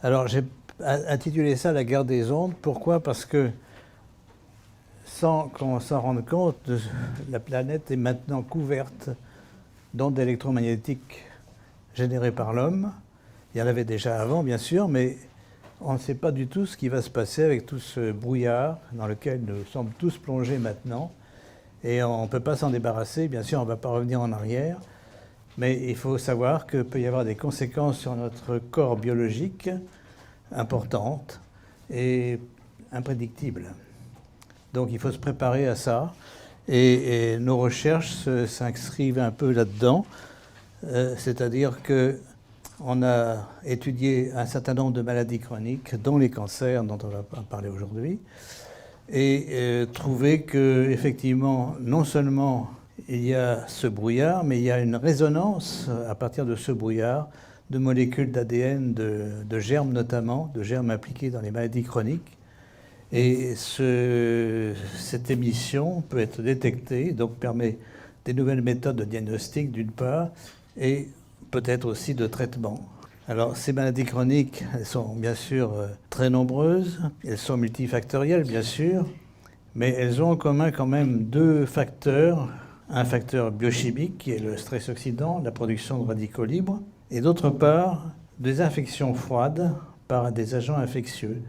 Alors j'ai intitulé ça La guerre des ondes. Pourquoi? Parce que sans qu'on s'en rende compte, la planète est maintenant couverte d'ondes électromagnétiques générées par l'homme. Il y en avait déjà avant, bien sûr, mais on ne sait pas du tout ce qui va se passer avec tout ce brouillard dans lequel nous sommes tous plongés maintenant. Et on ne peut pas s'en débarrasser. Bien sûr, on ne va pas revenir en arrière. Mais il faut savoir qu'il peut y avoir des conséquences sur notre corps biologique importantes et imprédictibles. Donc il faut se préparer à ça. Et nos recherches s'inscrivent un peu là-dedans. C'est-à-dire qu'on a étudié un certain nombre de maladies chroniques, dont les cancers, dont on va parler aujourd'hui, et trouvé qu'effectivement, non seulement il y a ce brouillard, mais il y a une résonance à partir de ce brouillard de molécules d'ADN, de germes notamment, de germes impliqués dans les maladies chroniques. Et cette émission peut être détectée, donc permet des nouvelles méthodes de diagnostic d'une part, et peut-être aussi de traitement. Alors ces maladies chroniques, elles sont bien sûr très nombreuses, elles sont multifactorielles bien sûr, mais elles ont en commun quand même deux facteurs. Un facteur biochimique qui est le stress oxydant, la production de radicaux libres, et d'autre part des infections froides par des agents infectieux.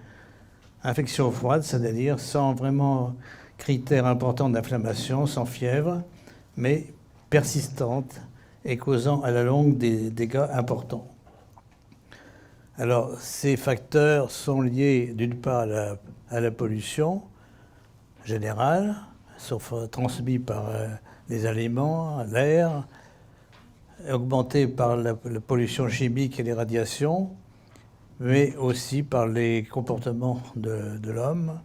Infection froide, c'est-à-dire sans vraiment critères importants d'inflammation, sans fièvre, mais persistante et causant à la longue des dégâts importants. Alors, ces facteurs sont liés d'une part à la pollution générale, sont transmis par les aliments, l'air, augmentés par la pollution chimique et les radiations, mais aussi par les comportements de l'homme,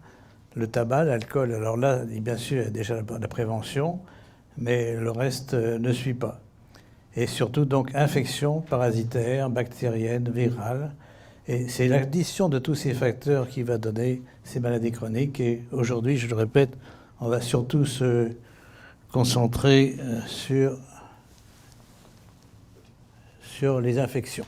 le tabac, l'alcool. Alors là, bien sûr, il y a déjà la prévention, mais le reste ne suit pas. Et surtout, donc, infection parasitaire, bactérienne, virale. Et c'est l'addition de tous ces facteurs qui va donner ces maladies chroniques. Et aujourd'hui, je le répète, on va surtout se concentrer sur les infections.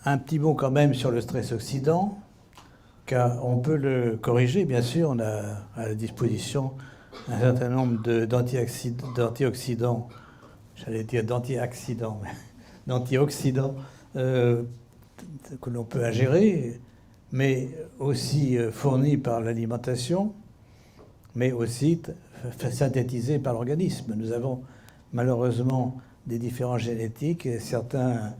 Un petit mot quand même sur le stress oxydant, car on peut le corriger, bien sûr. On a à la disposition un certain nombre d'antioxydants, j'allais dire d'antioxydants que l'on peut ingérer, mais aussi fournis par l'alimentation, mais aussi synthétisés par l'organisme. Nous avons malheureusement des différences génétiques et certains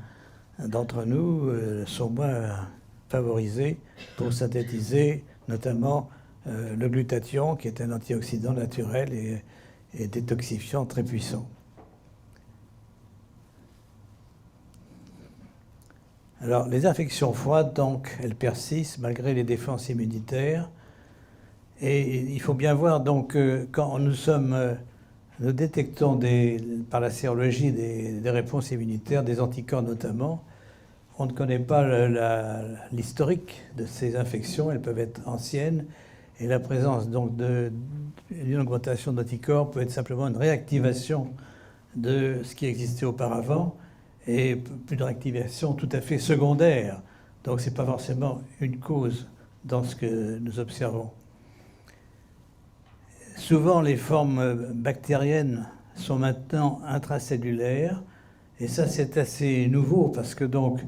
d'entre nous sont moins favorisés pour synthétiser notamment le glutathion, qui est un antioxydant naturel et détoxifiant très puissant. Alors, les infections froides, donc, elles persistent malgré les défenses immunitaires. Et il faut bien voir, donc, quand nous détectons par la sérologie des réponses immunitaires, des anticorps notamment, on ne connaît pas l'historique de ces infections. Elles peuvent être anciennes. Et la présence donc d'une augmentation d'anticorps peut être simplement une réactivation de ce qui existait auparavant, et une réactivation tout à fait secondaire. Donc ce n'est pas forcément une cause dans ce que nous observons. Souvent, les formes bactériennes sont maintenant intracellulaires, et ça c'est assez nouveau, parce que donc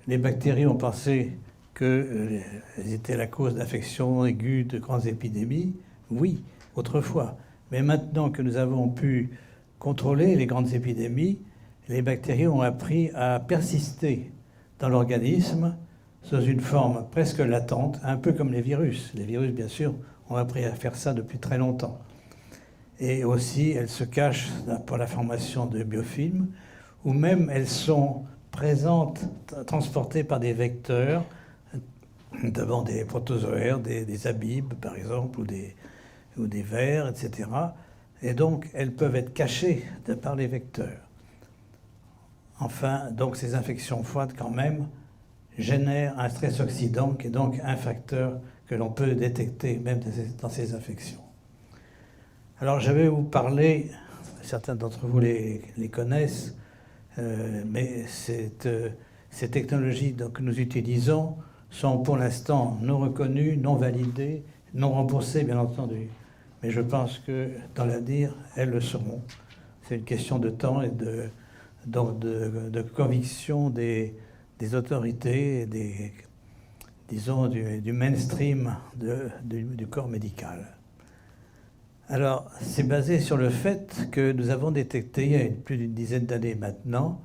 les bactéries ont pensé qu'elles étaient la cause d'infections aiguës, de grandes épidémies. Oui, autrefois. Mais maintenant que nous avons pu contrôler les grandes épidémies, les bactéries ont appris à persister dans l'organisme sous une forme presque latente, un peu comme les virus. Les virus, bien sûr, ont appris à faire ça depuis très longtemps. Et aussi, elles se cachent pour la formation de biofilms, ou même elles sont présentes, transportées par des vecteurs, notamment des protozoaires, des amibes, par exemple, ou des vers, etc. Et donc, elles peuvent être cachées par les vecteurs. Enfin, donc ces infections froides, quand même, génèrent un stress oxydant, qui est donc un facteur que l'on peut détecter même dans ces infections. Alors, je vais vous parler, certains d'entre vous les connaissent, Mais ces technologies que nous utilisons sont pour l'instant non reconnues, non validées, non remboursées, bien entendu. Mais je pense que dans l'avenir, elles le seront. C'est une question de temps et de conviction des autorités, disons, du mainstream du corps médical. Alors, c'est basé sur le fait que nous avons détecté, il y a plus d'une dizaine d'années maintenant,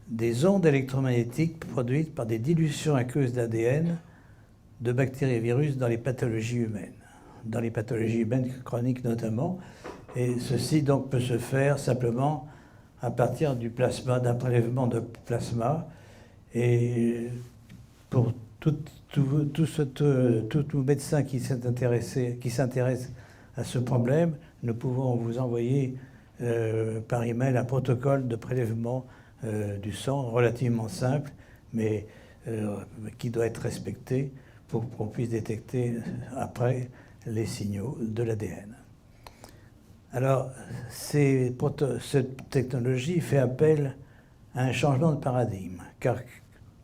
des ondes électromagnétiques produites par des dilutions aqueuses d'ADN de bactéries et virus dans les pathologies humaines, chroniques notamment. Et ceci donc peut se faire simplement à partir du plasma, d'un prélèvement de plasma. Et pour tous nos médecins qui s'intéressent à ce problème, nous pouvons vous envoyer par email un protocole de prélèvement du sang relativement simple, mais qui doit être respecté pour qu'on puisse détecter après les signaux de l'ADN. Alors, cette technologie fait appel à un changement de paradigme, car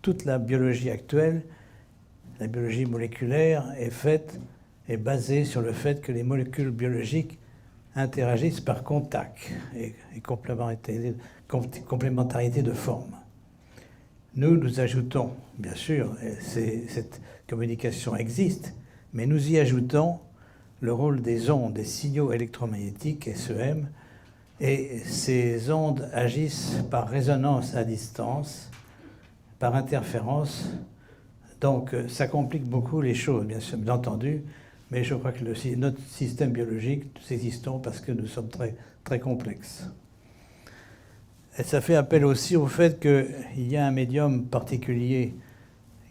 toute la biologie actuelle, la biologie moléculaire, est basée sur le fait que les molécules biologiques interagissent par contact et complémentarité de forme. Nous ajoutons, bien sûr, cette communication existe, mais nous y ajoutons le rôle des ondes, des signaux électromagnétiques, SEM, et ces ondes agissent par résonance à distance, par interférence. Donc ça complique beaucoup les choses, bien sûr, bien entendu, mais je crois que notre système biologique, nous existons parce que nous sommes très, très complexes. Et ça fait appel aussi au fait qu'il y a un médium particulier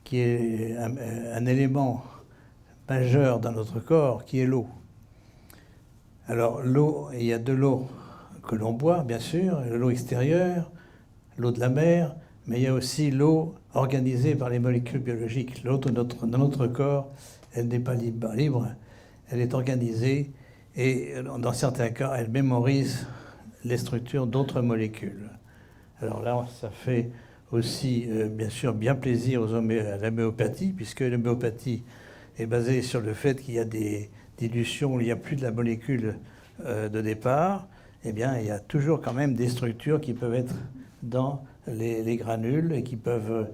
qui est un élément majeur dans notre corps, qui est l'eau. Alors l'eau, il y a de l'eau que l'on boit, bien sûr, l'eau extérieure, l'eau de la mer, mais il y a aussi l'eau organisée par les molécules biologiques. L'eau dans notre corps, elle n'est pas libre, elle est organisée et dans certains cas, elle mémorise les structures d'autres molécules. Alors là, ça fait aussi, bien sûr, bien plaisir à l'homéopathie, puisque l'homéopathie est basée sur le fait qu'il y a des dilutions où il n'y a plus de la molécule de départ. Eh bien, il y a toujours quand même des structures qui peuvent être dans les granules et qui peuvent,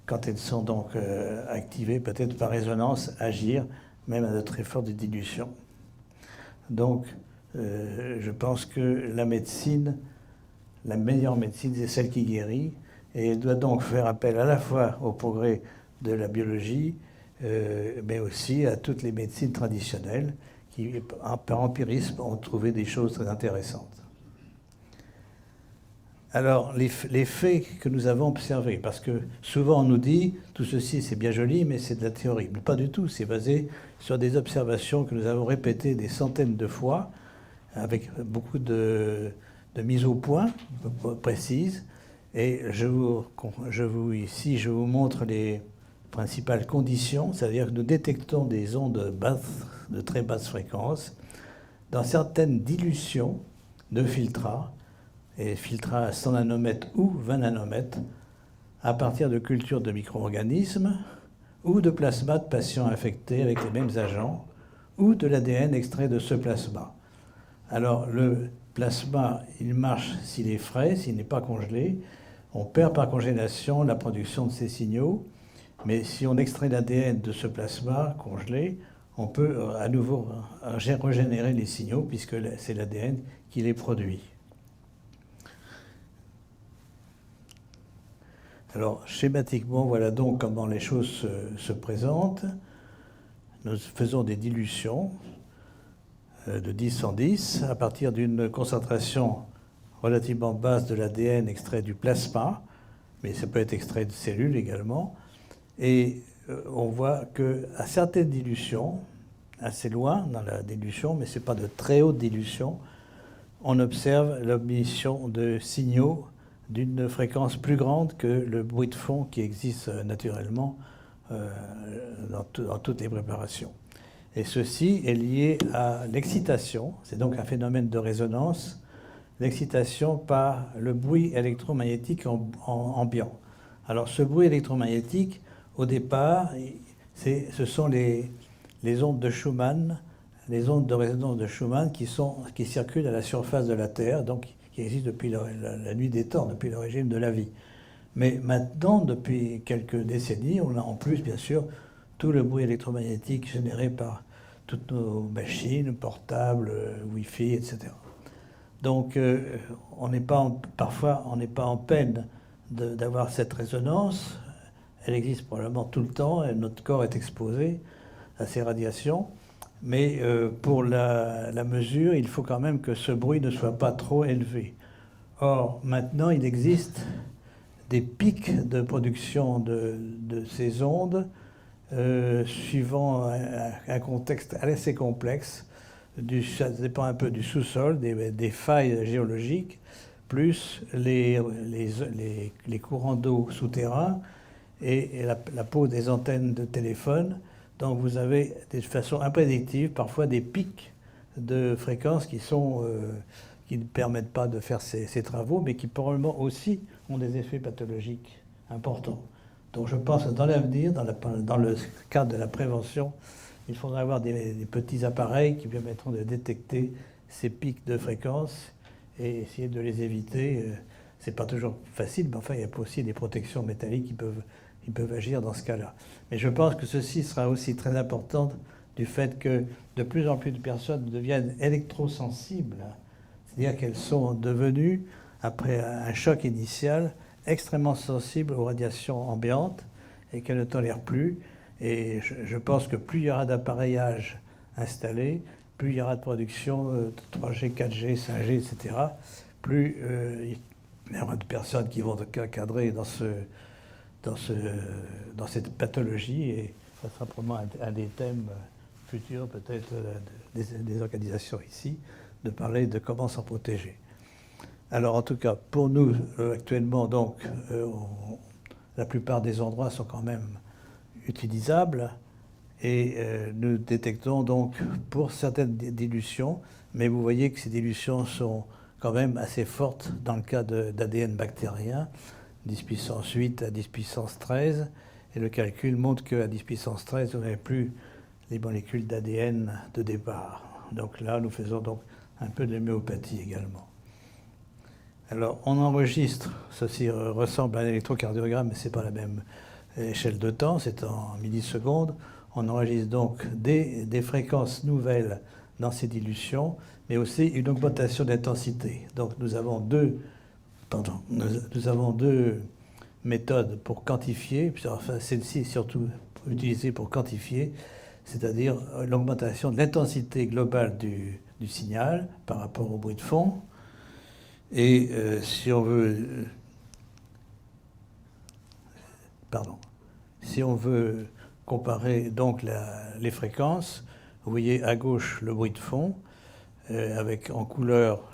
quand elles sont donc activées, peut-être par résonance, agir même à de très fortes dilutions. Donc, je pense que la médecine, la meilleure médecine, c'est celle qui guérit, et elle doit donc faire appel à la fois au progrès de la biologie, mais aussi à toutes les médecines traditionnelles qui, par empirisme, ont trouvé des choses très intéressantes. Alors, les faits que nous avons observés, parce que souvent on nous dit tout ceci c'est bien joli, mais c'est de la théorie. Mais pas du tout, c'est basé sur des observations que nous avons répétées des centaines de fois, avec beaucoup de mise au point précise. Et ici, je vous montre les principales conditions, c'est-à-dire que nous détectons des ondes basses, de très basse fréquence, dans certaines dilutions de filtrats, et filtrats à 100 nanomètres ou 20 nanomètres, à partir de cultures de micro-organismes ou de plasma de patients infectés avec les mêmes agents, ou de l'ADN extrait de ce plasma. Alors, le plasma, il marche s'il est frais, s'il n'est pas congelé. On perd par congélation la production de ces signaux, mais si on extrait l'ADN de ce plasma congelé, on peut à nouveau régénérer les signaux, puisque c'est l'ADN qui les produit. Alors, schématiquement, voilà donc comment les choses se présentent. Nous faisons des dilutions de 10 en 10 à partir d'une concentration relativement basse de l'ADN extrait du plasma, mais ça peut être extrait de cellules également. Et on voit qu'à certaines dilutions, assez loin dans la dilution, mais ce n'est pas de très haute dilution, on observe l'émission de signaux d'une fréquence plus grande que le bruit de fond qui existe naturellement dans toutes les préparations. Et ceci est lié à l'excitation, c'est donc un phénomène de résonance l'excitation par le bruit électromagnétique ambiant. Alors ce bruit électromagnétique, au départ, ce sont les ondes de Schumann, les ondes de résonance de Schumann qui circulent à la surface de la Terre, donc qui existent depuis la nuit des temps, depuis l'origine de la vie. Mais maintenant, depuis quelques décennies, on a en plus, bien sûr, tout le bruit électromagnétique généré par toutes nos machines, portables, Wi-Fi, etc. Donc, parfois, on n'est pas en peine d'avoir cette résonance. Elle existe probablement tout le temps, et notre corps est exposé à ces radiations. Mais pour la mesure, il faut quand même que ce bruit ne soit pas trop élevé. Or, maintenant, il existe des pics de production de ces ondes suivant un contexte assez complexe. Ça dépend un peu du sous-sol, des failles géologiques, plus les courants d'eau souterrains et la pose des antennes de téléphone. Donc vous avez de façon imprédictive parfois des pics de fréquences qui ne permettent pas de faire ces travaux, mais qui probablement aussi ont des effets pathologiques importants. Donc je pense que dans l'avenir, dans le cadre de la prévention, il faudra avoir des petits appareils qui permettront de détecter ces pics de fréquences et essayer de les éviter. C'est pas toujours facile, mais enfin il y a aussi des protections métalliques qui peuvent agir dans ce cas-là. Mais je pense que ceci sera aussi très important du fait que de plus en plus de personnes deviennent électrosensibles, c'est-à-dire qu'elles sont devenues, après un choc initial, extrêmement sensibles aux radiations ambiantes et qu'elles ne tolèrent plus. Et je pense que plus il y aura d'appareillage installé, plus il y aura de production de 3G, 4G, 5G, etc., plus il y aura de personnes qui vont cadrer dans cette pathologie, et ça sera probablement un des thèmes futurs, peut-être, des organisations ici, de parler de comment s'en protéger. Alors, en tout cas, pour nous, actuellement, donc, la plupart des endroits sont quand même utilisables, et nous détectons donc pour certaines dilutions, mais vous voyez que ces dilutions sont quand même assez fortes dans le cas d'ADN bactérien, 10 puissance 8 à 10 puissance 13, et le calcul montre qu'à 10 puissance 13, vous n'avez plus les molécules d'ADN de départ. Donc là, nous faisons donc un peu de l'homéopathie également. Alors, on enregistre, ceci ressemble à un électrocardiogramme, mais ce n'est pas la même échelle de temps, c'est en millisecondes. On enregistre donc des fréquences nouvelles dans ces dilutions, mais aussi une augmentation d'intensité. Donc nous avons deux méthodes pour quantifier, enfin celle-ci surtout utilisée pour quantifier, c'est-à-dire l'augmentation de l'intensité globale du signal par rapport au bruit de fond. Et si on veut comparer donc les fréquences, vous voyez à gauche le bruit de fond, avec en couleur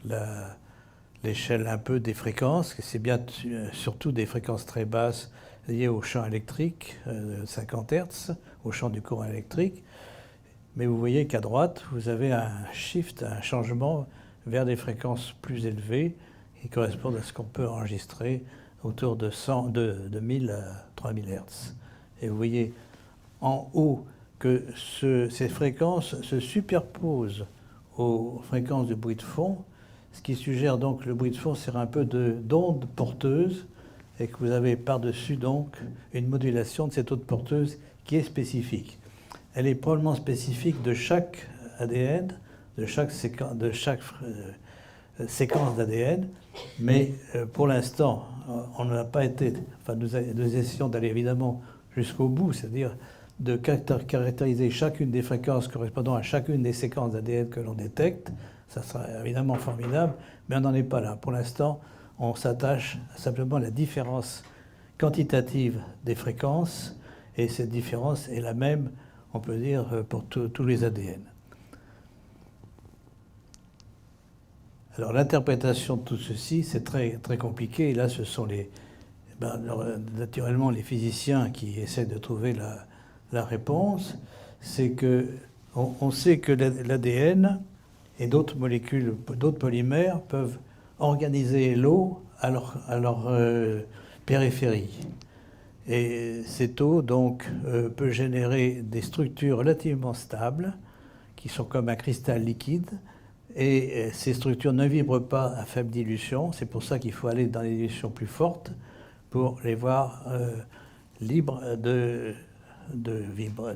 l'échelle un peu des fréquences, c'est bien surtout des fréquences très basses liées au champ électrique, 50 Hz, au champ du courant électrique. Mais vous voyez qu'à droite, vous avez un changement vers des fréquences plus élevées qui correspondent à ce qu'on peut enregistrer autour de 1000 à 3000 Hz. Et vous voyez en haut que ces fréquences se superposent aux fréquences du bruit de fond, ce qui suggère donc que le bruit de fond sert un peu d'onde porteuse, et que vous avez par-dessus donc une modulation de cette onde porteuse qui est spécifique. Elle est probablement spécifique de chaque ADN, de chaque séquence d'ADN, mais pour l'instant, on n'a pas été... Enfin, nous essayons d'aller évidemment jusqu'au bout, c'est-à-dire de caractériser chacune des fréquences correspondant à chacune des séquences d'ADN que l'on détecte. Ça sera évidemment formidable, mais on n'en est pas là. Pour l'instant, on s'attache simplement à la différence quantitative des fréquences, et cette différence est la même, on peut dire, pour tous les ADN. Alors l'interprétation de tout ceci, c'est très, très compliqué. Et là, ce sont naturellement les physiciens qui essaient de trouver la réponse. C'est qu'on sait que l'ADN et d'autres molécules, d'autres polymères peuvent organiser l'eau à leur périphérie. Et cette eau, donc, peut générer des structures relativement stables, qui sont comme un cristal liquide, et ces structures ne vibrent pas à faible dilution. C'est pour ça qu'il faut aller dans les dilutions plus fortes pour les voir libres de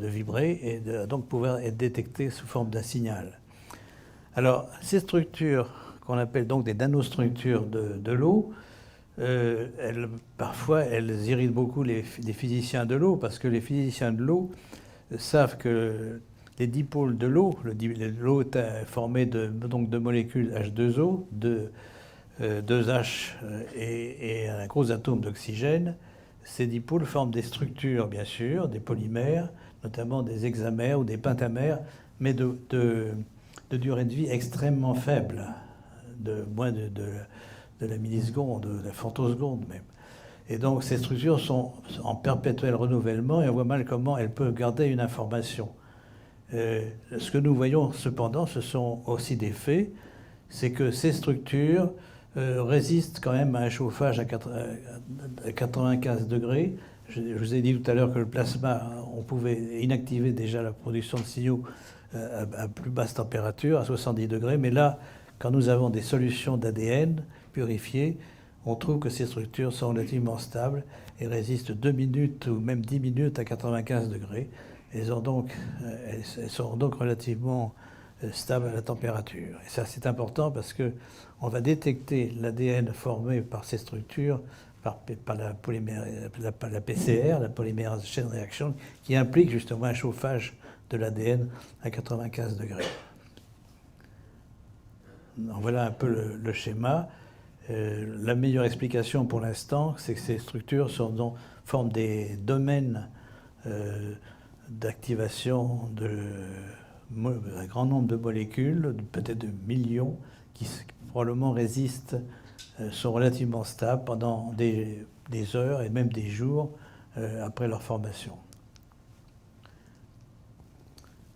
vibrer et donc pouvoir être détectées sous forme d'un signal. Alors, ces structures, qu'on appelle donc des nanostructures de l'eau, parfois, elles irritent beaucoup les physiciens de l'eau, parce que les physiciens de l'eau savent que les dipôles de l'eau, l'eau est formée de molécules H2O, 2H et un gros atome d'oxygène. Ces dipôles forment des structures, bien sûr, des polymères, notamment des hexamères ou des pentamères, mais de durée de vie extrêmement faible, de moins de la milliseconde, de la femtoseconde même. Et donc ces structures sont en perpétuel renouvellement et on voit mal comment elles peuvent garder une information. Ce que nous voyons cependant, ce sont aussi des faits, c'est que ces structures résistent quand même à un chauffage à 95 degrés. Je vous ai dit tout à l'heure que le plasma, on pouvait inactiver déjà la production de signaux à plus basse température, à 70 degrés, mais là, quand nous avons des solutions d'ADN purifiées, on trouve que ces structures sont relativement stables et résistent 2 minutes ou même 10 minutes à 95 degrés. Elles sont donc relativement stables à la température. Et ça, c'est important parce qu'on va détecter l'ADN formé par ces structures par la PCR, la polymérase chain reaction, qui implique justement un chauffage de l'ADN à 95 degrés. Donc voilà un peu le schéma. La meilleure explication pour l'instant, c'est que ces structures forment des domaines d'activation d'un grand nombre de molécules, peut-être de millions, qui probablement résistent, sont relativement stables pendant des heures et même des jours après leur formation.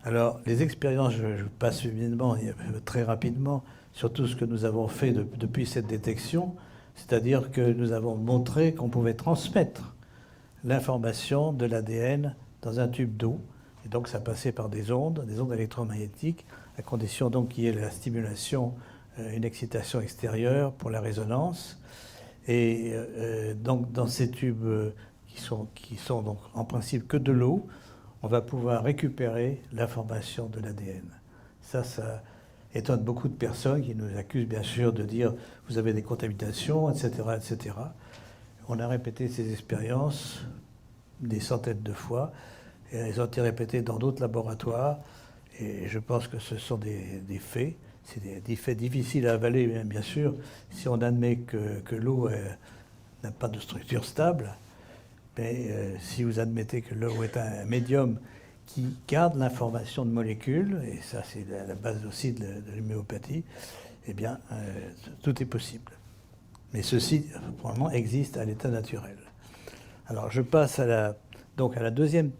Alors, les expériences, je passe évidemment très rapidement sur tout ce que nous avons fait depuis cette détection, c'est-à-dire que nous avons montré qu'on pouvait transmettre l'information de l'ADN dans un tube d'eau. Et donc ça passait par des ondes électromagnétiques, à condition donc qu'il y ait la stimulation, une excitation extérieure pour la résonance. Et donc dans ces tubes qui sont donc en principe que de l'eau, on va pouvoir récupérer l'information de l'ADN. Ça étonne beaucoup de personnes qui nous accusent bien sûr de dire « vous avez des contaminations, etc. etc. » On a répété ces expériences des centaines de fois, et elles ont été répétées dans d'autres laboratoires, et je pense que ce sont des faits. C'est des faits difficiles à avaler, bien sûr, si on admet que l'eau n'a pas de structure stable. Mais si vous admettez que l'eau est un médium qui garde l'information de molécules, et ça c'est la base aussi de l'homéopathie, eh bien tout est possible. Mais ceci, probablement, existe à l'état naturel. Alors je passe donc à la deuxième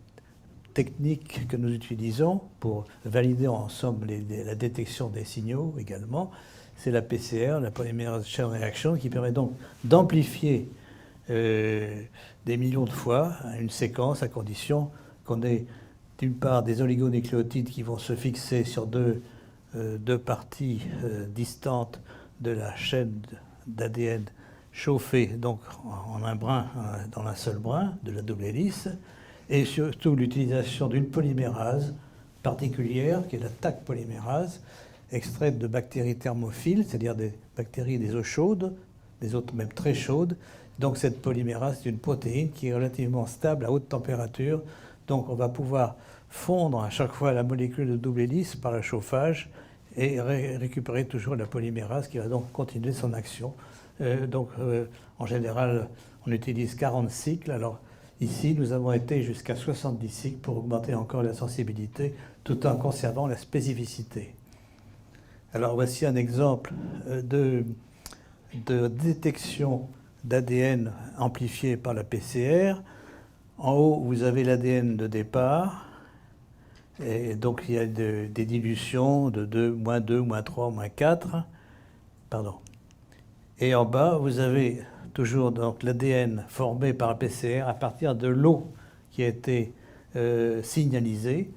technique que nous utilisons pour valider en somme la détection des signaux également, c'est la PCR, la polymérase chain reaction, qui permet donc d'amplifier des millions de fois une séquence à condition qu'on ait d'une part des oligonucléotides qui vont se fixer sur deux parties distantes de la chaîne d'ADN chauffée donc en un brin, dans un seul brin de la double hélice, et surtout l'utilisation d'une polymérase particulière qui est la Taq polymérase, extraite de bactéries thermophiles, c'est-à-dire des bactéries des eaux chaudes, des eaux même très chaudes. Donc cette polymérase, c'est une protéine qui est relativement stable à haute température. Donc on va pouvoir fondre à chaque fois la molécule de double hélice par le chauffage et récupérer toujours la polymérase qui va donc continuer son action. En général, on utilise 40 cycles. Alors ici, nous avons été jusqu'à 70 cycles pour augmenter encore la sensibilité tout en conservant la spécificité. Alors voici un exemple de détection d'ADN amplifié par la PCR. En haut, vous avez l'ADN de départ. Et donc, il y a des dilutions de 2, -2, -3, -4. Pardon. Et en bas, vous avez toujours donc l'ADN formé par un PCR à partir de l'eau qui a été signalisée.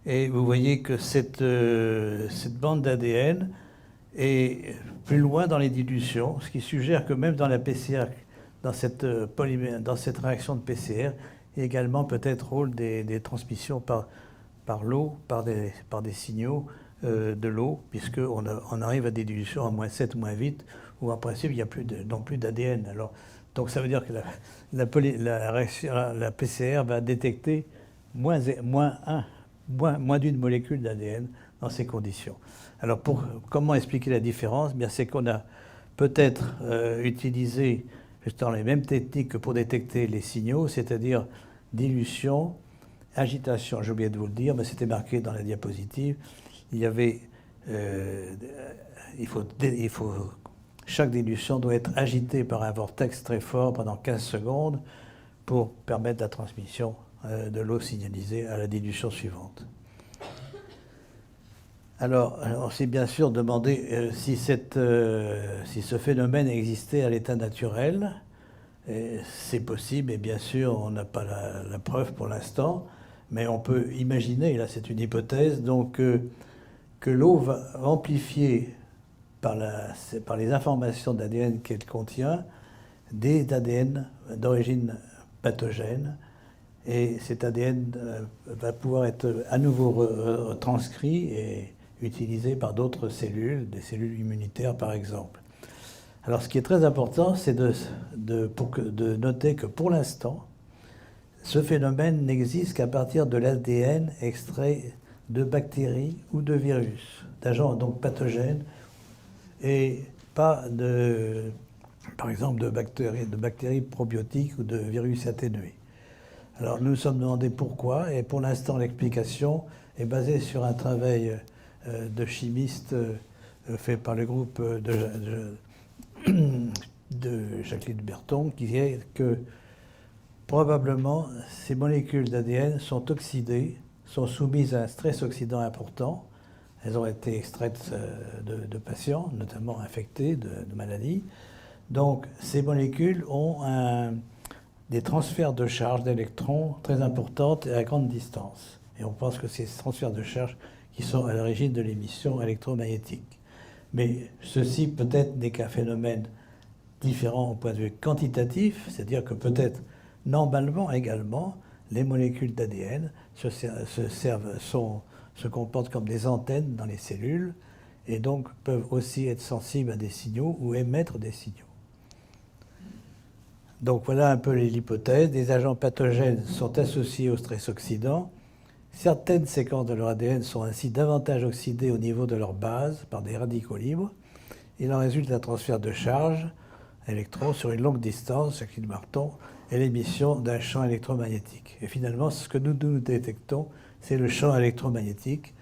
Et vous voyez que cette bande d'ADN est plus loin dans les dilutions, ce qui suggère que même dans la PCR, dans cette réaction de PCR, il y a également peut-être rôle des transmissions par l'eau, par des signaux de l'eau, puisqu'on arrive à des dilutions à -7, -8, où en principe il n'y a non plus d'ADN. Donc ça veut dire que la PCR va détecter moins d'une molécule d'ADN dans ces conditions. Alors comment expliquer la différence? Bien, c'est qu'on a peut-être utilisé justement les mêmes techniques que pour détecter les signaux, c'est-à-dire dilution, agitation. J'ai oublié de vous le dire, mais c'était marqué dans la diapositive. Chaque dilution doit être agitée par un vortex très fort pendant 15 secondes pour permettre la transmission de l'eau signalisée à la dilution suivante. Alors, on s'est bien sûr demandé si ce phénomène existait à l'état naturel. C'est possible, et bien sûr, on n'a pas la preuve pour l'instant, mais on peut imaginer, là c'est une hypothèse, donc que l'eau va amplifier par les informations d'ADN qu'elle contient des ADN d'origine pathogène, et cet ADN va pouvoir être à nouveau transcrit et utilisé par d'autres cellules, des cellules immunitaires par exemple. Alors ce qui est très important, c'est de noter que pour l'instant, ce phénomène n'existe qu'à partir de l'ADN extrait de bactéries ou de virus, d'agents donc pathogènes, et pas par exemple de bactéries probiotiques ou de virus atténués. Alors nous nous sommes demandé pourquoi, et pour l'instant l'explication est basée sur un travail de chimistes fait par le groupe de Jacqueline Berton, qui est que probablement ces molécules d'ADN sont oxydées, sont soumises à un stress oxydant important. Elles ont été extraites de patients, notamment infectés de maladies. Donc ces molécules ont des transferts de charge d'électrons très importants et à grande distance. Et on pense que c'est ces transferts de charge qui sont à l'origine de l'émission électromagnétique. Mais ceci peut-être n'est qu'un phénomène différent au point de vue quantitatif, c'est-à-dire que peut-être normalement également, les molécules d'ADN se comportent comme des antennes dans les cellules et donc peuvent aussi être sensibles à des signaux ou émettre des signaux. Donc voilà un peu l'hypothèse. Des agents pathogènes sont associés au stress oxydant. Certaines séquences de leur ADN sont ainsi davantage oxydées au niveau de leur base par des radicaux libres. Il en résulte un transfert de charge électrons sur une longue distance, Jacqueline Berton, et l'émission d'un champ électromagnétique. Et finalement, ce que nous détectons, c'est le champ électromagnétique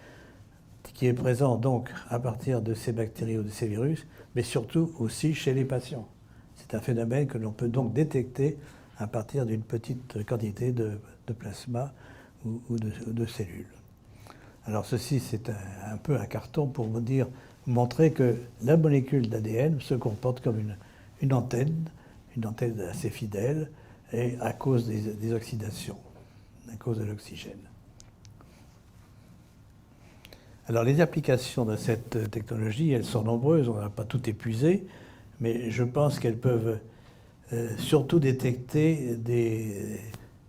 qui est présent donc à partir de ces bactéries ou de ces virus, mais surtout aussi chez les patients. C'est un phénomène que l'on peut donc détecter à partir d'une petite quantité de plasma ou de cellules. Alors ceci, c'est un peu un carton pour vous montrer que la molécule d'ADN se comporte comme une antenne assez fidèle, et à cause des oxydations, à cause de l'oxygène. Alors les applications de cette technologie, elles sont nombreuses, on n'a pas tout épuisé, mais je pense qu'elles peuvent surtout détecter des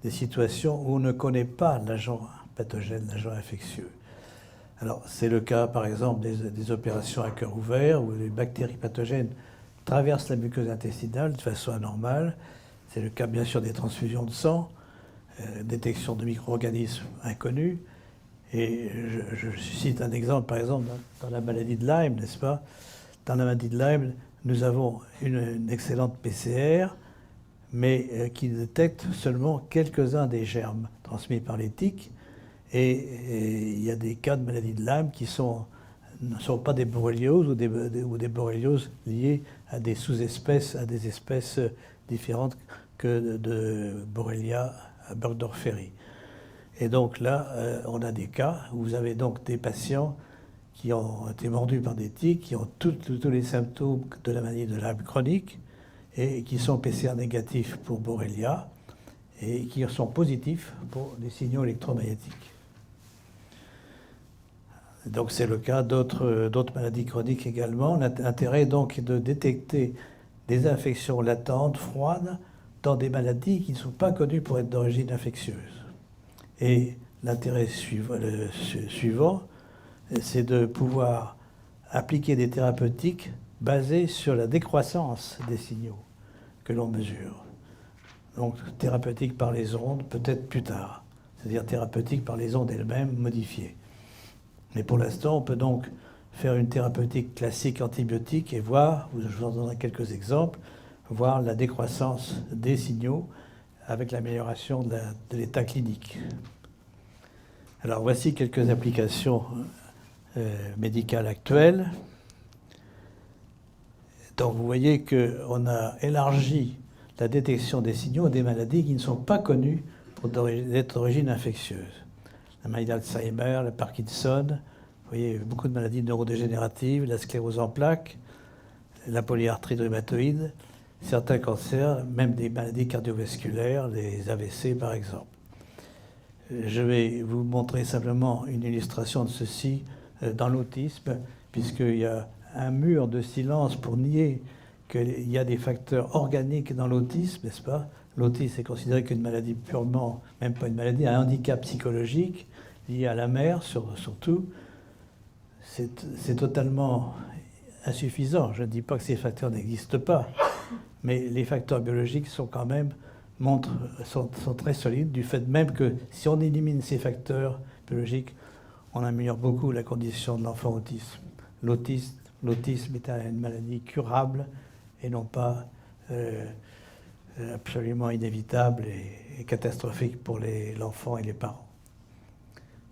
situations où on ne connaît pas l'agent pathogène, l'agent infectieux. Alors c'est le cas par exemple des opérations à cœur ouvert où les bactéries pathogènes traversent la muqueuse intestinale de façon anormale. C'est le cas bien sûr des transfusions de sang, détection de micro-organismes inconnus. Et je cite un exemple, par exemple, dans la maladie de Lyme, n'est-ce pas? Dans la maladie de Lyme, nous avons une excellente PCR, mais qui détecte seulement quelques-uns des germes transmis par les tiques. Et il y a des cas de maladie de Lyme qui ne sont pas des borrélioses ou des borrélioses liées à des sous-espèces, à des espèces différentes que de Borrelia burgdorferi. Et donc là, on a des cas où vous avez donc des patients qui ont été mordus par des tiques, qui ont tous les symptômes de la maladie de Lyme chronique et qui sont PCR négatifs pour Borrelia et qui sont positifs pour des signaux électromagnétiques. Donc c'est le cas d'autres maladies chroniques également. L'intérêt donc est de détecter des infections latentes, froides, dans des maladies qui ne sont pas connues pour être d'origine infectieuse. Et l'intérêt suivant, c'est de pouvoir appliquer des thérapeutiques basées sur la décroissance des signaux que l'on mesure. Donc thérapeutique par les ondes, peut-être plus tard. C'est-à-dire thérapeutique par les ondes elles-mêmes modifiées. Mais pour l'instant, on peut donc faire une thérapeutique classique antibiotique et voir, je vous en donnerai quelques exemples, voir la décroissance des signaux avec l'amélioration de l'état clinique. Alors voici quelques applications médicales actuelles. Donc vous voyez qu'on a élargi la détection des signaux à des maladies qui ne sont pas connues pour être d'origine infectieuse. La maladie d'Alzheimer, le Parkinson, vous voyez beaucoup de maladies neurodégénératives, la sclérose en plaques, la polyarthrite rhumatoïde, certains cancers, même des maladies cardiovasculaires, les AVC par exemple. Je vais vous montrer simplement une illustration de ceci dans l'autisme, puisqu'il y a un mur de silence pour nier qu'il y a des facteurs organiques dans l'autisme, n'est-ce pas? L'autisme est considéré qu'une maladie purement, même pas une maladie, un handicap psychologique lié à la mère surtout. C'est totalement insuffisant. Je ne dis pas que ces facteurs n'existent pas, mais les facteurs biologiques sont quand même sont très solides, du fait même que si on élimine ces facteurs biologiques, on améliore beaucoup la condition de l'enfant autiste. L'autisme est une maladie curable et non pas absolument inévitable et catastrophique pour l'enfant et les parents.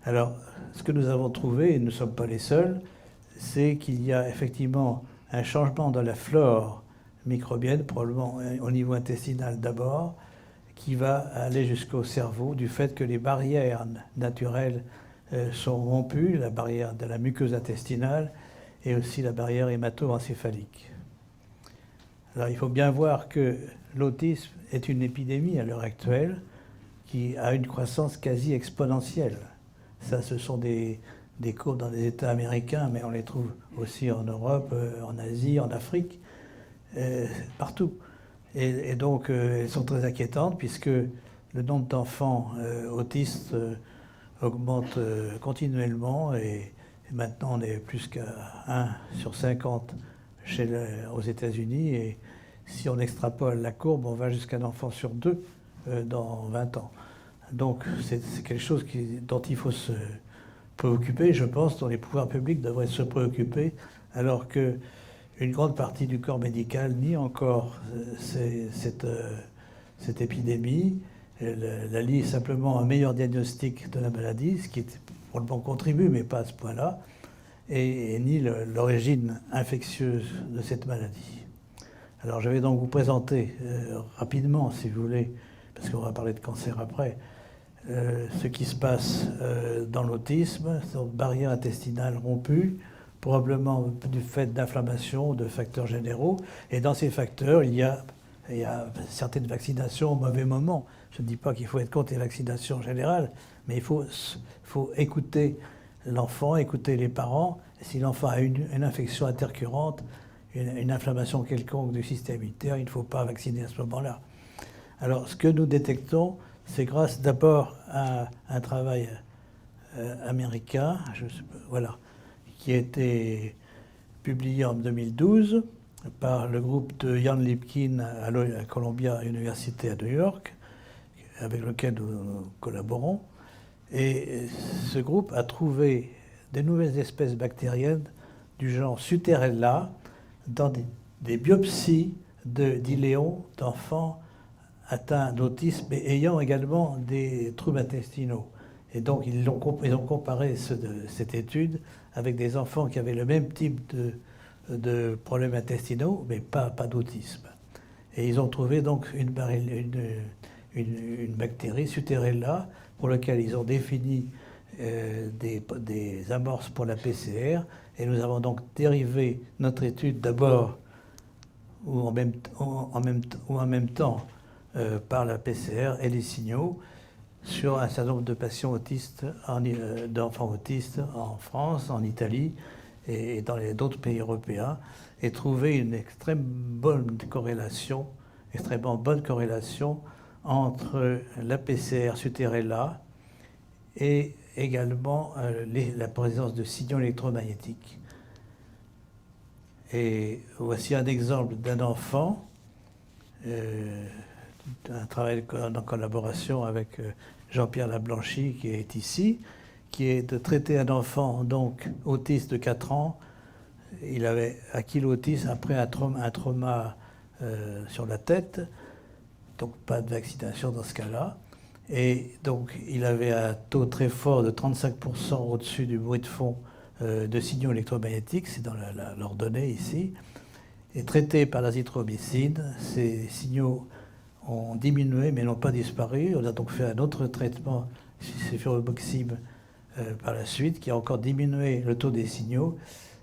Alors, ce que nous avons trouvé, et nous ne sommes pas les seuls, c'est qu'il y a effectivement un changement dans la flore microbienne, probablement au niveau intestinal d'abord, qui va aller jusqu'au cerveau du fait que les barrières naturelles sont rompues, la barrière de la muqueuse intestinale et aussi la barrière hémato-encéphalique. Alors il faut bien voir que l'autisme est une épidémie à l'heure actuelle qui a une croissance quasi exponentielle. Ça, ce sont des courbes dans les États américains, mais on les trouve aussi en Europe, en Asie, en Afrique, partout. Et donc, elles sont très inquiétantes puisque le nombre d'enfants autistes augmente continuellement et maintenant on est plus qu'à 1 sur 50 aux États-Unis et si on extrapole la courbe, on va jusqu'à un enfant sur 2 dans 20 ans. Donc c'est quelque chose dont il faut se préoccuper, je pense, dont les pouvoirs publics devraient se préoccuper, alors qu'une grande partie du corps médical nie encore cette épidémie. Elle lie simplement un meilleur diagnostic de la maladie, ce qui probablement contribue, mais pas à ce point-là, et nie l'origine infectieuse de cette maladie. Alors je vais donc vous présenter rapidement, si vous voulez, parce qu'on va parler de cancer après, ce qui se passe dans l'autisme, cette barrière intestinale rompue, probablement du fait d'inflammation, de facteurs généraux. Et dans ces facteurs, il y a certaines vaccinations au mauvais moment. Je ne dis pas qu'il faut être contre les vaccinations générales, mais il faut écouter l'enfant, écouter les parents. Et si l'enfant a une infection intercurrente, une inflammation quelconque du système immunitaire, il ne faut pas vacciner à ce moment-là. Alors, ce que nous détectons, c'est grâce d'abord à un travail américain, qui a été publié en 2012 par le groupe de Jan Lipkin à Columbia University à New York, avec lequel nous collaborons. Et ce groupe a trouvé des nouvelles espèces bactériennes du genre Suterella dans des biopsies d'iléons d'enfants atteints d'autisme et ayant également des troubles intestinaux. Et donc ils ont comparé cette étude avec des enfants qui avaient le même type de problèmes intestinaux, mais pas d'autisme. Et ils ont trouvé donc une bactérie, Suterella, pour laquelle ils ont défini des amorces pour la PCR, et nous avons donc dérivé notre étude d'abord ou en même temps par la PCR et les signaux sur un certain nombre de patients autistes, d'enfants autistes en France, en Italie et dans d'autres pays européens, et trouver une extrêmement bonne corrélation entre la PCR Suterella et également la présence de signaux électromagnétiques. Et voici un exemple d'un enfant, un travail en collaboration avec Jean-Pierre Lablanchy qui est ici, qui est de traiter un enfant donc autiste de 4 ans. Il avait acquis l'autisme après un trauma sur la tête, donc pas de vaccination dans ce cas-là. Et donc il avait un taux très fort de 35% au-dessus du bruit de fond de signaux électromagnétiques, c'est dans l'ordonnée ici. Et traité par l'azithromycine, ces signaux ont diminué mais n'ont pas disparu. On a donc fait un autre traitement, cefirimoxib, par la suite, qui a encore diminué le taux des signaux.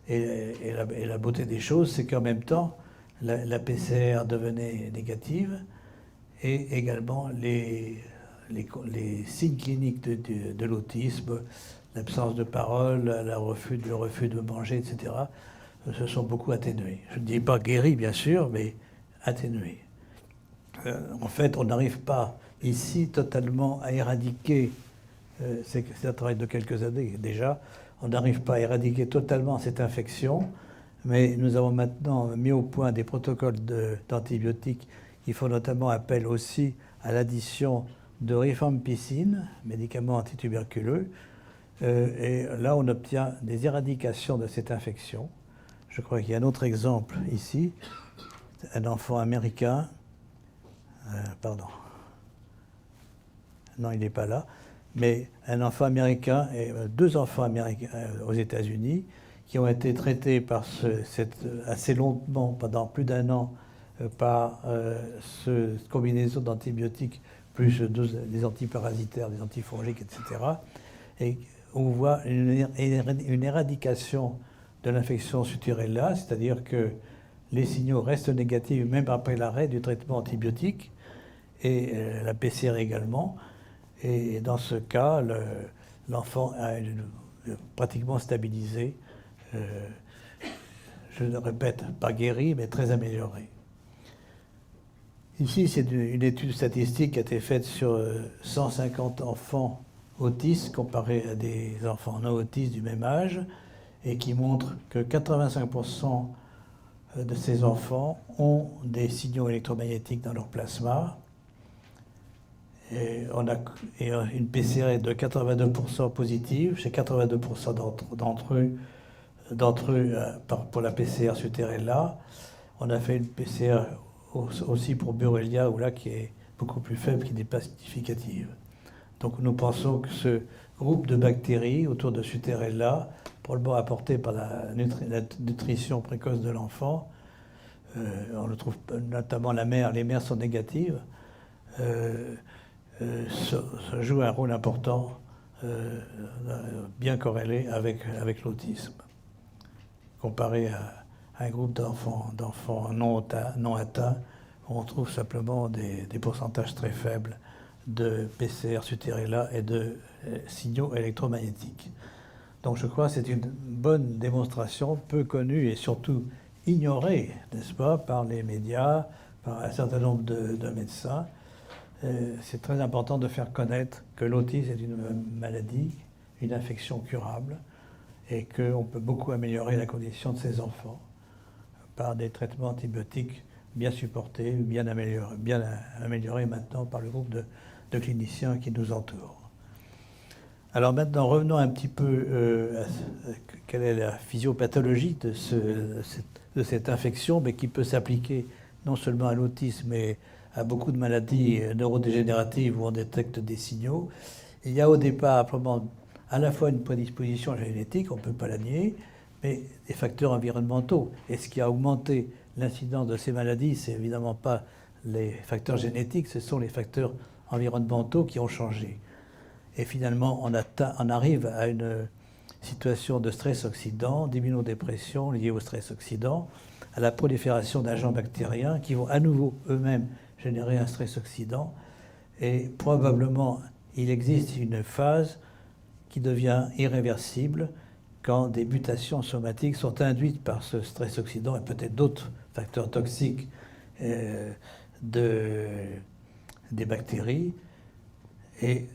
Et la beauté des choses, c'est qu'en même temps, la PCR devenait négative et également les signes cliniques de l'autisme, l'absence de parole, le refus de manger, etc., se sont beaucoup atténués. Je ne dis pas guéris, bien sûr, mais atténués. En fait, on n'arrive pas ici totalement à éradiquer, c'est un travail de quelques années déjà, on n'arrive pas à éradiquer totalement cette infection, mais nous avons maintenant mis au point des protocoles d'antibiotiques qui font notamment appel aussi à l'addition de rifampicine, médicament antituberculeux, et là on obtient des éradications de cette infection. Je crois qu'il y a un autre exemple ici, un enfant américain, pardon, non il n'est pas là, mais un enfant américain et deux enfants américains aux États-Unis qui ont été traités assez longuement, pendant plus d'un an, par cette combinaison d'antibiotiques plus des antiparasitaires, des antifongiques, etc. Et on voit une éradication de l'infection Suterella, c'est-à-dire que les signaux restent négatifs même après l'arrêt du traitement antibiotique, et la PCR également. Et dans ce cas, l'enfant a pratiquement stabilisé. Je le répète, pas guéri, mais très amélioré. Ici, c'est une étude statistique qui a été faite sur 150 enfants autistes comparés à des enfants non autistes du même âge, et qui montre que 85% de ces enfants ont des signaux électromagnétiques dans leur plasma. Et on a une PCR de 82% positive chez 82% d'entre eux pour la PCR Suterella. On a fait une PCR aussi pour Borrelia, qui est beaucoup plus faible, qui n'est pas significative. Donc nous pensons que ce groupe de bactéries autour de Suterella, probablement apporté par la nutrition précoce de l'enfant, on le trouve notamment les mères sont négatives, ça joue un rôle important, bien corrélé avec l'autisme. Comparé à un groupe d'enfants non atteints, on trouve simplement des pourcentages très faibles de PCR Suterella et de signaux électromagnétiques. Donc je crois que c'est une bonne démonstration, peu connue et surtout ignorée, n'est-ce pas, par les médias, par un certain nombre de médecins. C'est très important de faire connaître que l'autisme est une maladie, une infection curable, et qu'on peut beaucoup améliorer la condition de ces enfants par des traitements antibiotiques bien supportés, bien améliorés maintenant par le groupe de cliniciens qui nous entourent. Alors maintenant, revenons un petit peu à quelle est la physiopathologie de cette infection, mais qui peut s'appliquer non seulement à l'autisme, mais à beaucoup de maladies neurodégénératives où on détecte des signaux. Il y a au départ à la fois une prédisposition génétique, on ne peut pas la nier, mais des facteurs environnementaux. Et ce qui a augmenté l'incidence de ces maladies, c'est évidemment pas les facteurs génétiques, ce sont les facteurs environnementaux qui ont changé. Et finalement, on arrive à une situation de stress oxydant, d'immunodépression liée au stress oxydant, à la prolifération d'agents bactériens qui vont à nouveau eux-mêmes générer un stress oxydant. Et probablement, il existe une phase qui devient irréversible quand des mutations somatiques sont induites par ce stress oxydant et peut-être d'autres facteurs toxiques des bactéries. Et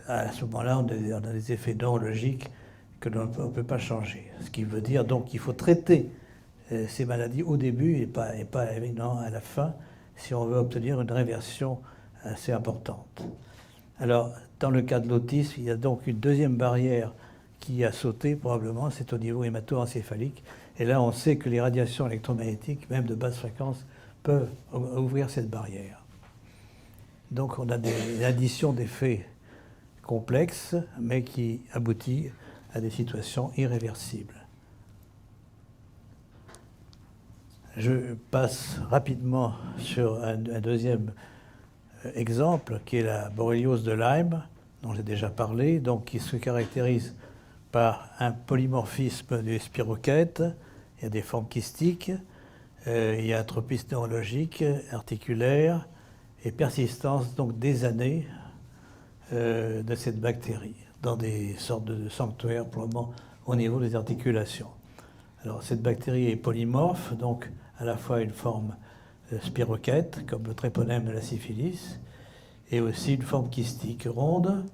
à ce moment-là, on a des effets neurologiques que l'on ne peut pas changer. Ce qui veut dire donc qu'il faut traiter ces maladies au début et pas évidemment à la fin si on veut obtenir une réversion assez importante. Alors, dans le cas de l'autisme, il y a donc une deuxième barrière qui a sauté probablement, c'est au niveau hémato-encéphalique. Et là, on sait que les radiations électromagnétiques, même de basse fréquence, peuvent ouvrir cette barrière. Donc on a une addition d'effets complexes, mais qui aboutit à des situations irréversibles. Je passe rapidement sur un deuxième exemple, qui est la borréliose de Lyme, dont j'ai déjà parlé, donc qui se caractérise par un polymorphisme des spirochètes, il y a des formes kystiques, il y a un tropisme neurologique, articulaire, et persistance donc des années de cette bactérie dans des sortes de sanctuaires probablement au niveau des articulations. Alors cette bactérie est polymorphe, donc à la fois une forme spirochète, comme le tréponème de la syphilis, et aussi une forme kystique ronde,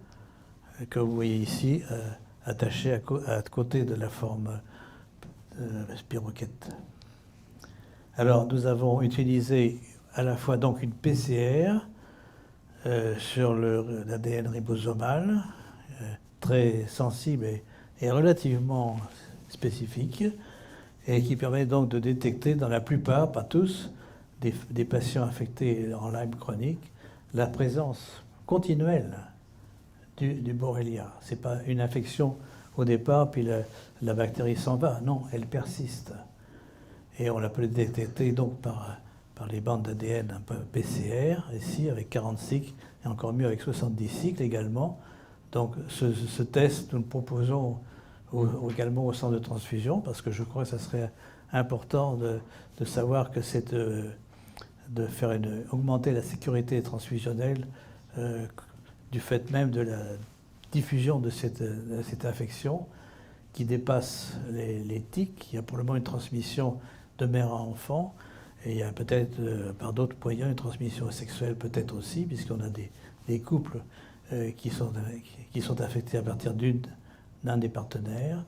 que vous voyez ici, attachée à côté de la forme spirochète. Alors nous avons utilisé à la fois donc une PCR sur l'ADN ribosomal, très sensible et relativement spécifique, et qui permet donc de détecter dans la plupart, pas tous, des patients affectés en Lyme chronique, la présence continuelle du Borrelia. Ce n'est pas une infection au départ, puis la bactérie s'en va. Non, elle persiste. Et on la peut détecter donc par les bandes d'ADN un peu PCR, ici avec 40 cycles, et encore mieux avec 70 cycles également. Donc ce test, nous le proposons également au centre de transfusion, parce que je crois que ça serait important de savoir que c'est de faire augmenter la sécurité transfusionnelle du fait même de la diffusion de cette infection qui dépasse les tiques. Il y a pour le moment une transmission de mère à enfant, et il y a peut-être par d'autres moyens une transmission sexuelle peut-être aussi, puisqu'on a des couples qui sont affectés à partir d'un des partenaires.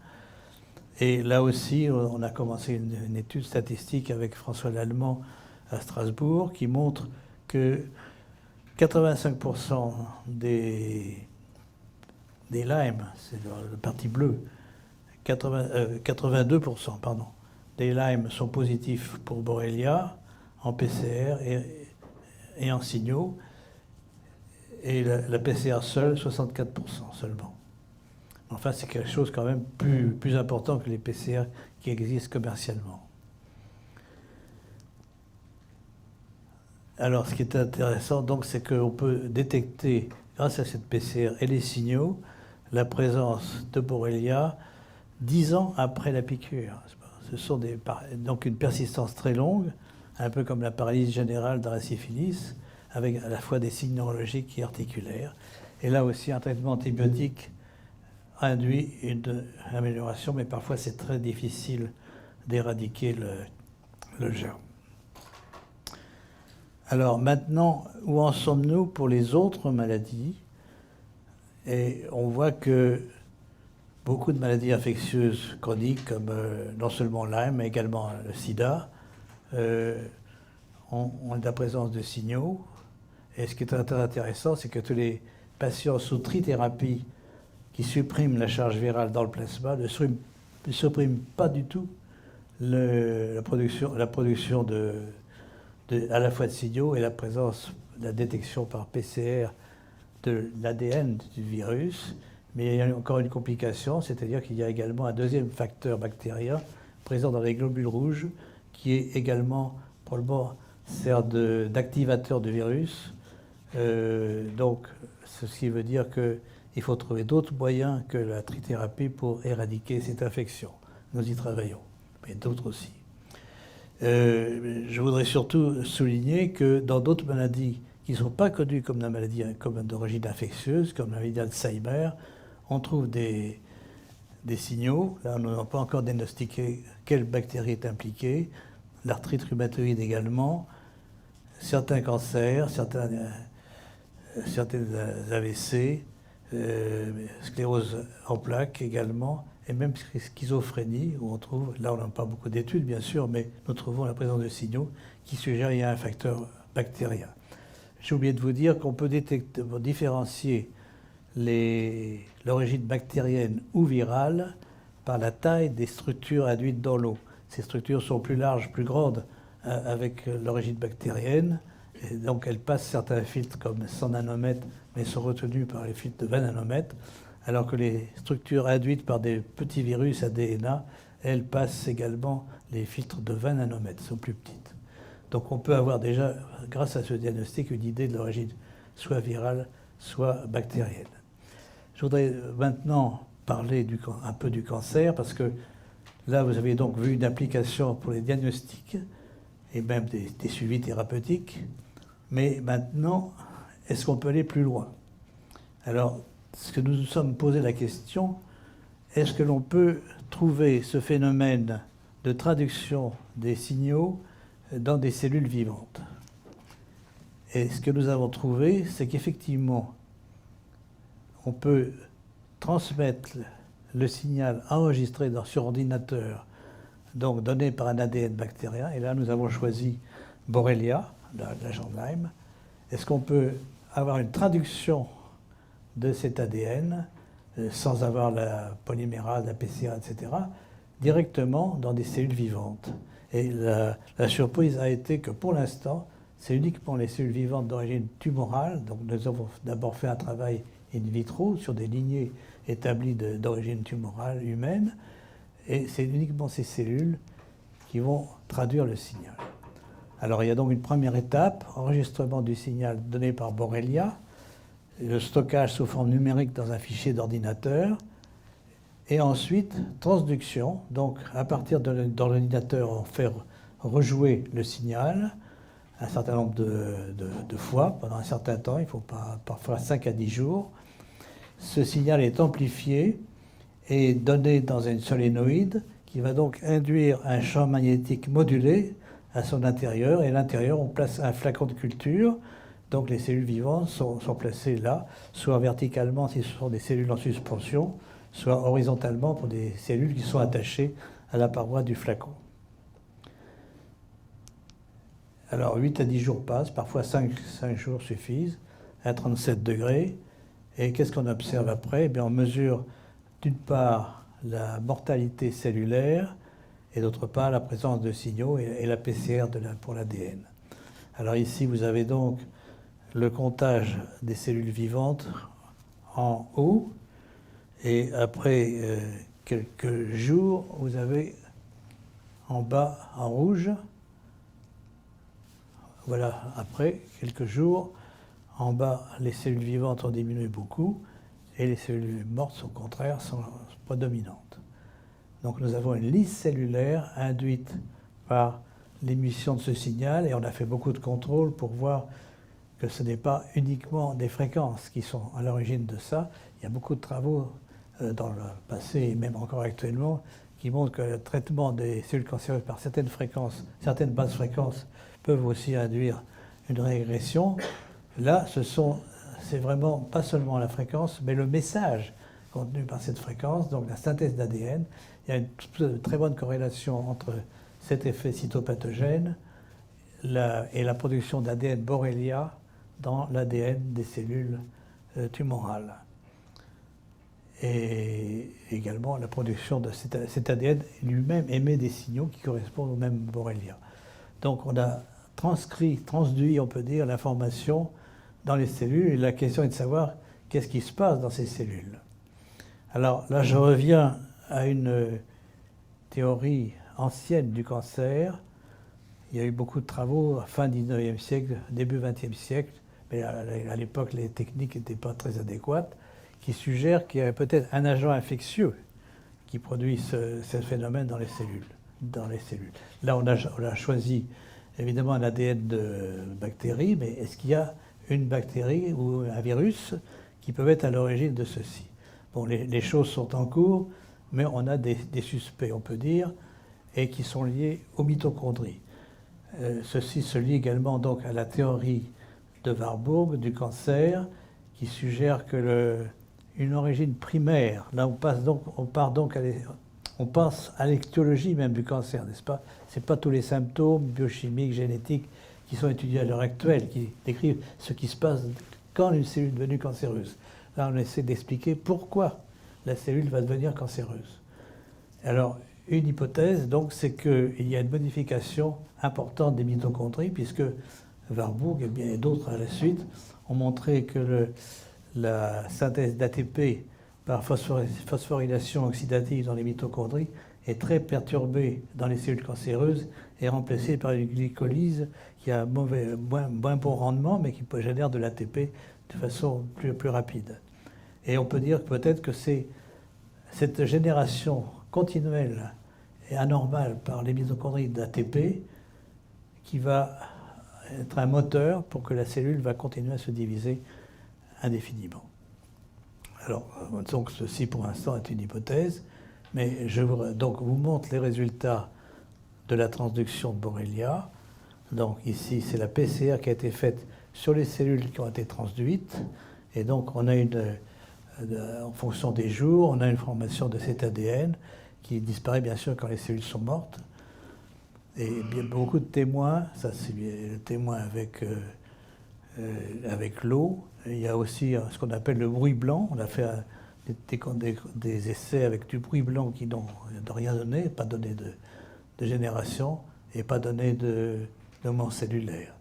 Et là aussi, on a commencé une étude statistique avec François Lallemand à Strasbourg qui montre que 85% des Lyme, c'est le parti bleu, 82%, pardon, des Lyme sont positifs pour Borrelia en PCR et en signaux, et la PCR seule, 64% seulement. Enfin, c'est quelque chose quand même plus important que les PCR qui existent commercialement. Alors, ce qui est intéressant, donc, c'est qu'on peut détecter, grâce à cette PCR et les signaux, la présence de Borrelia 10 ans après la piqûre. Ce sont donc une persistance très longue, un peu comme la paralysie générale de la syphilis, avec à la fois des signes neurologiques et articulaires. Et là aussi, un traitement antibiotique induit une amélioration, mais parfois c'est très difficile d'éradiquer le germe. Alors maintenant, où en sommes-nous pour les autres maladies? Et on voit que beaucoup de maladies infectieuses chroniques, comme non seulement Lyme, mais également le sida, ont la présence de signaux. Et ce qui est très intéressant, c'est que tous les patients sous trithérapie qui suppriment la charge virale dans le plasma ne suppriment pas du tout la production à la fois de signaux et la présence, la détection par PCR de l'ADN du virus. Mais il y a encore une complication, c'est-à-dire qu'il y a également un deuxième facteur bactérien présent dans les globules rouges qui est également, probablement, sert d'activateur du virus. Donc, ceci veut dire qu'il il faut trouver d'autres moyens que la trithérapie pour éradiquer cette infection. Nous y travaillons, mais d'autres aussi. Je voudrais surtout souligner que dans d'autres maladies qui ne sont pas connues comme la maladie comme d'origine infectieuse, comme la maladie d'Alzheimer, on trouve des signaux. Là, nous n'avons pas encore diagnostiqué quelle bactérie est impliquée. L'arthrite rhumatoïde également, certains cancers, certains AVC, sclérose en plaques également, et même schizophrénie, où on trouve, là on n'a pas beaucoup d'études bien sûr, mais nous trouvons la présence de signaux qui suggèrent qu'il y a un facteur bactérien. J'ai oublié de vous dire qu'on peut différencier l'origine bactérienne ou virale par la taille des structures induites dans l'eau. Ces structures sont plus larges, plus grandes avec l'origine bactérienne, et donc elles passent certains filtres comme 100 nanomètres, mais sont retenues par les filtres de 20 nanomètres, alors que les structures induites par des petits virus ADNA, elles passent également les filtres de 20 nanomètres, sont plus petites. Donc on peut avoir déjà, grâce à ce diagnostic, une idée de l'origine soit virale, soit bactérienne. Je voudrais maintenant parler un peu du cancer, parce que là, vous avez donc vu une application pour les diagnostics et même des suivis thérapeutiques. Mais maintenant, est-ce qu'on peut aller plus loin? Alors, ce que nous nous sommes posé la question, est-ce que l'on peut trouver ce phénomène de traduction des signaux dans des cellules vivantes? Et ce que nous avons trouvé, c'est qu'effectivement, on peut transmettre le signal enregistré sur ordinateur, donc donné par un ADN bactérien, et là nous avons choisi Borrelia, l'agent de Lyme. Est-ce qu'on peut avoir une traduction de cet ADN sans avoir la polymérase, la PCR, etc., directement dans des cellules vivantes? Et la surprise a été que pour l'instant, c'est uniquement les cellules vivantes d'origine tumorale. Donc nous avons d'abord fait un travail in vitro sur des lignées établies d'origine tumorale humaine, et c'est uniquement ces cellules qui vont traduire le signal. Alors il y a donc une première étape, enregistrement du signal donné par Borrelia, le stockage sous forme numérique dans un fichier d'ordinateur, et ensuite transduction. Donc à partir de l'ordinateur, on fait rejouer le signal un certain nombre de fois pendant un certain temps, il faut parfois 5 à 10 jours. Ce signal est amplifié et donné dans une solénoïde qui va donc induire un champ magnétique modulé à son intérieur. Et à l'intérieur, on place un flacon de culture. Donc les cellules vivantes sont placées là, soit verticalement si ce sont des cellules en suspension, soit horizontalement pour des cellules qui sont attachées à la paroi du flacon. Alors 8 à 10 jours passent, parfois 5 jours suffisent, à 37 degrés. Et qu'est-ce qu'on observe après? Eh bien, on mesure d'une part la mortalité cellulaire et d'autre part la présence de signaux et la PCR pour l'ADN. Alors ici, vous avez donc le comptage des cellules vivantes en haut, et après quelques jours, vous avez en bas en rouge. Voilà, après quelques jours, en bas, les cellules vivantes ont diminué beaucoup, et les cellules mortes, au contraire, sont prédominantes. Donc nous avons une liste cellulaire induite par l'émission de ce signal, et on a fait beaucoup de contrôles pour voir que ce n'est pas uniquement des fréquences qui sont à l'origine de ça. Il y a beaucoup de travaux dans le passé, et même encore actuellement, qui montrent que le traitement des cellules cancéreuses par certaines fréquences, certaines basses fréquences, peuvent aussi induire une régression. Là, c'est vraiment pas seulement la fréquence, mais le message contenu par cette fréquence, donc la synthèse d'ADN. Il y a une très bonne corrélation entre cet effet cytopathogène et la production d'ADN Borrelia dans l'ADN des cellules tumorales. Et également, la production de cet ADN lui-même émet des signaux qui correspondent au même Borrelia. Donc on a transduit, on peut dire, l'information dans les cellules, et la question est de savoir qu'est-ce qui se passe dans ces cellules. Alors là, je reviens à une théorie ancienne du cancer. Il y a eu beaucoup de travaux à fin 19e siècle, début 20e siècle, mais à l'époque, les techniques n'étaient pas très adéquates, qui suggère qu'il y a peut-être un agent infectieux qui produit ce phénomène dans les cellules. Là, on a choisi évidemment un ADN de bactérie, mais est-ce qu'il y a une bactérie ou un virus qui peuvent être à l'origine de ceci? Bon, les choses sont en cours, mais on a des suspects, on peut dire, et qui sont liés aux mitochondries. Ceci se lie également donc à la théorie de Warburg du cancer, qui suggère que une origine primaire, là on passe à l'étiologie même du cancer, n'est-ce pas? Ce n'est pas tous les symptômes biochimiques, génétiques qui sont étudiés à l'heure actuelle, qui décrivent ce qui se passe quand une cellule est devenue cancéreuse. Là, on essaie d'expliquer pourquoi la cellule va devenir cancéreuse. Alors, une hypothèse, donc, c'est qu'il y a une modification importante des mitochondries, puisque Warburg et bien d'autres à la suite ont montré que la synthèse d'ATP par phosphorylation oxydative dans les mitochondries est très perturbée dans les cellules cancéreuses et remplacée par une glycolyse qui a moins bon rendement, mais qui génère de l'ATP de façon plus rapide. Et on peut dire peut-être que c'est cette génération continuelle et anormale par les mitochondries d'ATP qui va être un moteur pour que la cellule va continuer à se diviser indéfiniment. Alors, donc ceci pour l'instant est une hypothèse, mais je vous montre les résultats de la transduction de Borrelia. Donc ici, c'est la PCR qui a été faite sur les cellules qui ont été transduites, et donc on a en fonction des jours, on a une formation de cet ADN qui disparaît bien sûr quand les cellules sont mortes. Et bien, beaucoup de témoins, ça c'est le témoin avec l'eau. Il y a aussi ce qu'on appelle le bruit blanc. On a fait des essais avec du bruit blanc qui n'ont rien donné, pas donné de génération et pas donné de mouvement cellulaire.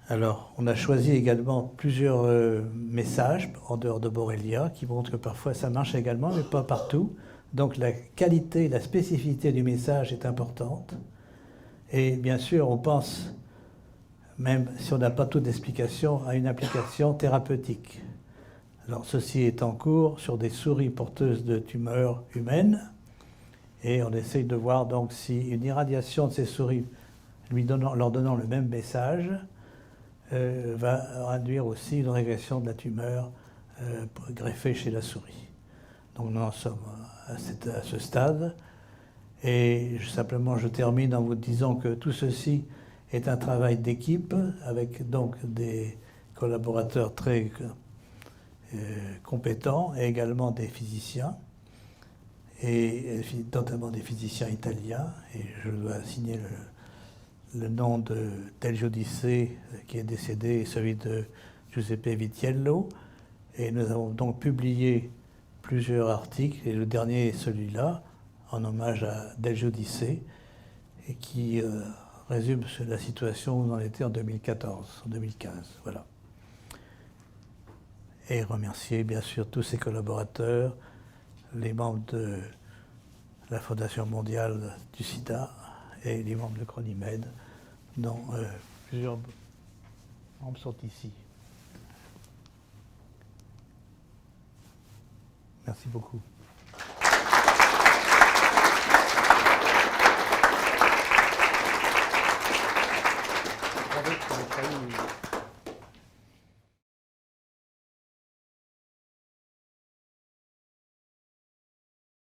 Alors, on a choisi également plusieurs messages en dehors de Borrelia qui montrent que parfois ça marche également, mais pas partout. Donc la qualité, la spécificité du message est importante. Et bien sûr, on pense, même si on n'a pas toute d'explication, à une application thérapeutique. Alors ceci est en cours sur des souris porteuses de tumeurs humaines. Et on essaye de voir donc si une irradiation de ces souris leur donnant le même message va induire aussi une régression de la tumeur greffée chez la souris. Donc nous en sommes à ce stade. Et simplement, je termine en vous disant que tout ceci est un travail d'équipe avec donc des collaborateurs très compétents et également des physiciens, et notamment des physiciens italiens. Et je dois signer le nom de Del Giudice qui est décédé et celui de Giuseppe Vitiello. Et nous avons donc publié plusieurs articles, et le dernier est celui-là, en hommage à Del Giudice, et qui résume la situation où on en était en 2014, en 2015. Voilà. Et remercier bien sûr tous ses collaborateurs, les membres de la Fondation mondiale du sida et les membres de Chronimed, dont plusieurs membres sont ici. Merci beaucoup.